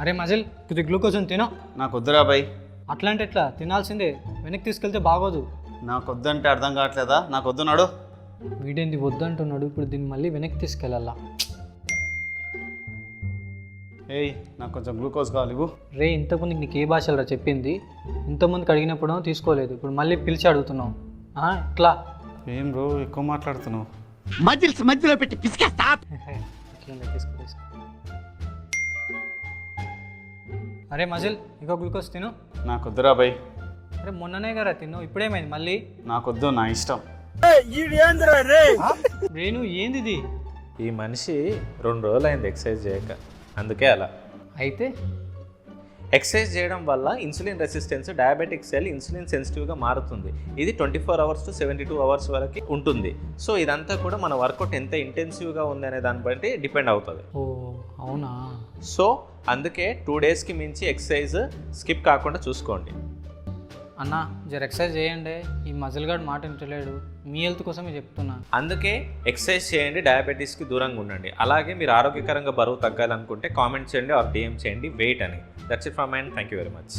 అరే మజిల్ కొద్ది గ్లూకోజ్ ఉంది తినో. నాకు వద్దురా బై. అట్లా అంటే ఎట్లా? తినాల్సిందే, వెనక్కి తీసుకెళ్తే బాగోదు. నాకు వద్దంటే అర్థం కావట్లేదా? నాకు వద్దున్నాడు. వీడేంది వద్దంటున్నాడు, ఇప్పుడు దీన్ని మళ్ళీ వెనక్కి తీసుకెళ్ళాలా? ఏయ్ నాకు కొంచెం గ్లూకోజ్ కావాలి ఇవ్వు. రే ఇంతకుముందు నీకు ఏ భాషలో చెప్పింది? ఇంతకుముందుకు అడిగినప్పుడు తీసుకోలేదు, ఇప్పుడు మళ్ళీ పిలిచి అడుగుతున్నావు. ఇట్లా ఏం బ్రో ఎక్కువ మాట్లాడుతున్నావు? మధ్యలో పెట్టి పిసికేస్తా. ఇట్లా తీసుకో. అరే మజిల్ ఇంకో గ్లూకోజ్ తిను. నాకు వద్దురా బై. అరే మొన్ననే కదా తిను, ఇప్పుడేమైంది మళ్ళీ? నాకు వద్దు, నా ఇష్టం. రేణు ఏంది ఇది? ఈ మనిషి 2 రోజులు అయింది ఎక్సర్సైజ్ చేయక, అందుకే అలా. అయితే ఎక్సర్సైజ్ చేయడం వల్ల insulin resistance, diabetic cell insulin సెన్సిటివ్గా మారుతుంది. ఇది 24 అవర్స్ టు 72 అవర్స్ వరకు ఉంటుంది. సో ఇదంతా కూడా మన వర్కౌట్ ఎంత ఇంటెన్సివ్గా ఉంది అనే దాన్ని బట్టి డిపెండ్ అవుతుంది. ఓ అవునా? సో అందుకే 2 డేస్కి మించి ఎక్సర్సైజ్ స్కిప్ కాకుండా చూసుకోండి. అన్నా జర ఎక్సర్సైజ్ చేయండి, ఈ మజిల్ గార్డ్ మాట వింటలేడు. మీ హెల్త్ కోసమే చెప్తున్నా. అందుకే ఎక్సర్సైజ్ చేయండి, డయాబెటీస్కి దూరంగా ఉండండి. అలాగే మీరు ఆరోగ్యకరంగా బరువు తగ్గాలనుకుంటే కామెంట్ చేయండి ఆర్ DM చేయండి వెయిట్ అని. That's it from my end. Thank you very much.